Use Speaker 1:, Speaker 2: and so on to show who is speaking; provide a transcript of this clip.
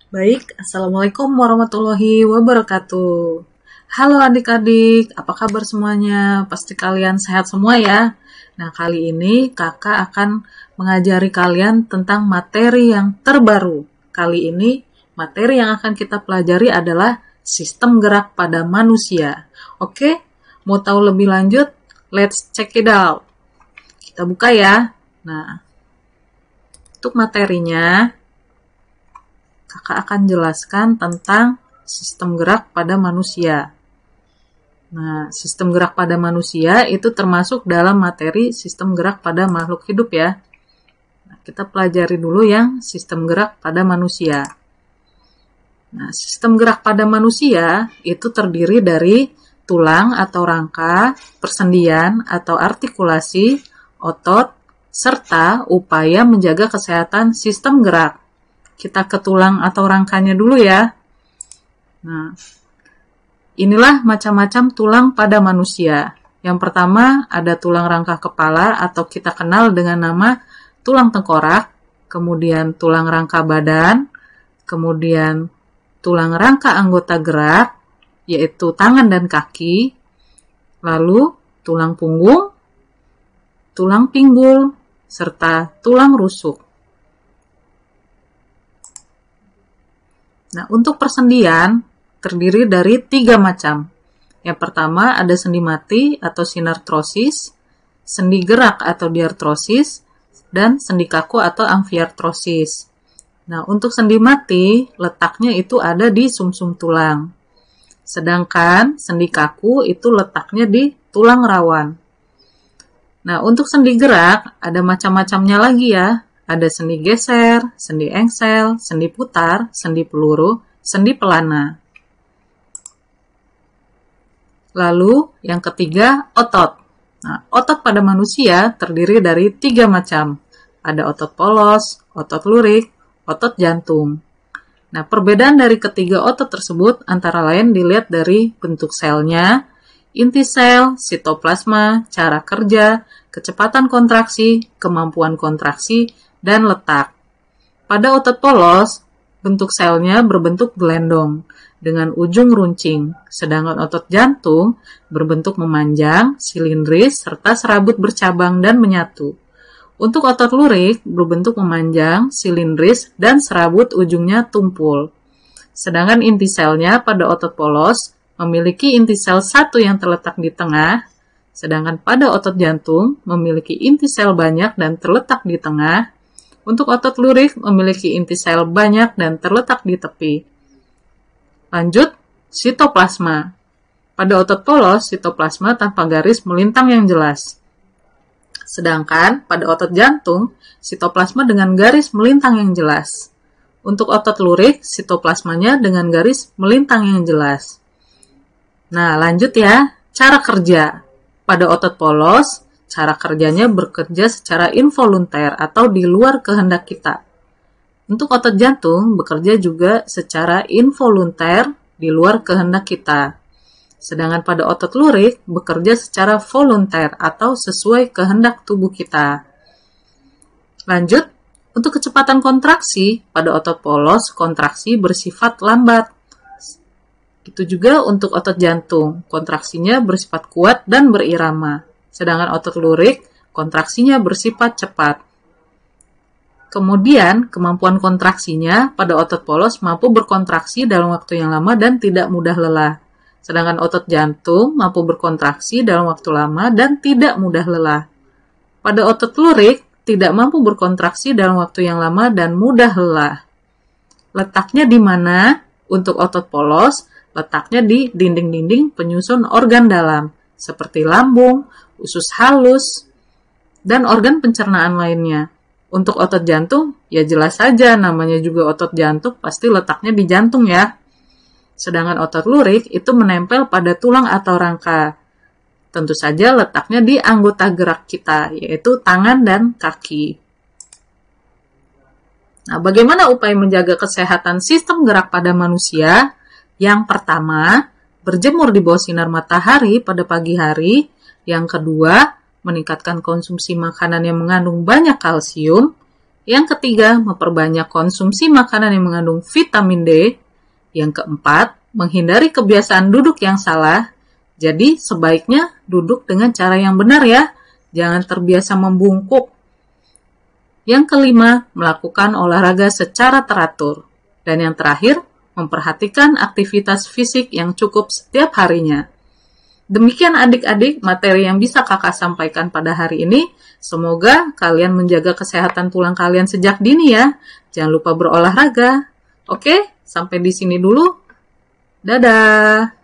Speaker 1: Baik, Assalamualaikum warahmatullahi wabarakatuh. Halo adik-adik, apa kabar semuanya? Pasti kalian sehat semua ya. Nah, kali ini kakak akan mengajari kalian tentang materi yang terbaru. Kali ini, materi yang akan kita pelajari adalah sistem gerak pada manusia. Oke, mau tahu lebih lanjut? Let's check it out. Kita buka ya. Nah, untuk materinya, kakak akan jelaskan tentang sistem gerak pada manusia. Nah, sistem gerak pada manusia itu termasuk dalam materi sistem gerak pada makhluk hidup ya. Nah, kita pelajari dulu yang sistem gerak pada manusia. Nah, sistem gerak pada manusia itu terdiri dari tulang atau rangka, persendian atau artikulasi, otot, serta upaya menjaga kesehatan sistem gerak. Kita ke tulang atau rangkanya dulu ya. Nah, inilah macam-macam tulang pada manusia. Yang pertama ada tulang rangka kepala atau kita kenal dengan nama tulang tengkorak, kemudian tulang rangka badan, kemudian tulang rangka anggota gerak, yaitu tangan dan kaki, lalu tulang punggung, tulang pinggul, serta tulang rusuk. Nah, untuk persendian terdiri dari 3 macam. Yang pertama ada sendi mati atau sinartrosis, sendi gerak atau diartrosis, dan sendi kaku atau amfiartrosis. Nah, untuk sendi mati letaknya itu ada di sumsum tulang. Sedangkan sendi kaku itu letaknya di tulang rawan. Nah, untuk sendi gerak ada macam-macamnya lagi ya. Ada sendi geser, sendi engsel, sendi putar, sendi peluru, sendi pelana. Lalu yang ketiga, otot. Nah, otot pada manusia terdiri dari 3 macam. Ada otot polos, otot lurik, otot jantung. Nah, perbedaan dari ketiga otot tersebut antara lain dilihat dari bentuk selnya, inti sel, sitoplasma, cara kerja, kecepatan kontraksi, kemampuan kontraksi, dan letak. Pada otot polos, bentuk selnya berbentuk gelendong dengan ujung runcing, sedangkan otot jantung berbentuk memanjang, silindris, serta serabut bercabang dan menyatu. Untuk otot lurik berbentuk memanjang, silindris, dan serabut ujungnya tumpul. Sedangkan inti selnya pada otot polos memiliki inti sel satu yang terletak di tengah, sedangkan pada otot jantung memiliki inti sel banyak dan terletak di tengah. Untuk otot lurik memiliki inti sel banyak dan terletak di tepi. Lanjut, sitoplasma. Pada otot polos, sitoplasma tanpa garis melintang yang jelas. Sedangkan pada otot jantung, sitoplasma dengan garis melintang yang jelas. Untuk otot lurik, sitoplasmanya dengan garis melintang yang jelas. Nah, lanjut ya, cara kerja. Pada otot polos, cara kerjanya bekerja secara involunter atau di luar kehendak kita. Untuk otot jantung bekerja juga secara involunter di luar kehendak kita. Sedangkan pada otot lurik bekerja secara volunter atau sesuai kehendak tubuh kita. Lanjut, untuk kecepatan kontraksi pada otot polos kontraksi bersifat lambat. Itu juga untuk otot jantung, kontraksinya bersifat kuat dan berirama. Sedangkan otot lurik, kontraksinya bersifat cepat. Kemudian, kemampuan kontraksinya pada otot polos mampu berkontraksi dalam waktu yang lama dan tidak mudah lelah. Sedangkan otot jantung mampu berkontraksi dalam waktu lama dan tidak mudah lelah. Pada otot lurik, tidak mampu berkontraksi dalam waktu yang lama dan mudah lelah. Letaknya di mana? Untuk otot polos, letaknya di dinding-dinding penyusun organ dalam, seperti lambung, usus halus, dan organ pencernaan lainnya. Untuk otot jantung, ya jelas saja namanya juga otot jantung, pasti letaknya di jantung ya. Sedangkan otot lurik itu menempel pada tulang atau rangka. Tentu saja letaknya di anggota gerak kita, yaitu tangan dan kaki. Nah, bagaimana upaya menjaga kesehatan sistem gerak pada manusia? Yang pertama, berjemur di bawah sinar matahari pada pagi hari. Yang kedua, meningkatkan konsumsi makanan yang mengandung banyak kalsium. Yang ketiga, memperbanyak konsumsi makanan yang mengandung vitamin D. Yang keempat, menghindari kebiasaan duduk yang salah. Jadi, sebaiknya duduk dengan cara yang benar ya. Jangan terbiasa membungkuk. Yang kelima, melakukan olahraga secara teratur. Dan yang terakhir, memperhatikan aktivitas fisik yang cukup setiap harinya. Demikian adik-adik materi yang bisa kakak sampaikan pada hari ini. Semoga kalian menjaga kesehatan tulang kalian sejak dini ya. Jangan lupa berolahraga. Oke, sampai di sini dulu. Dadah!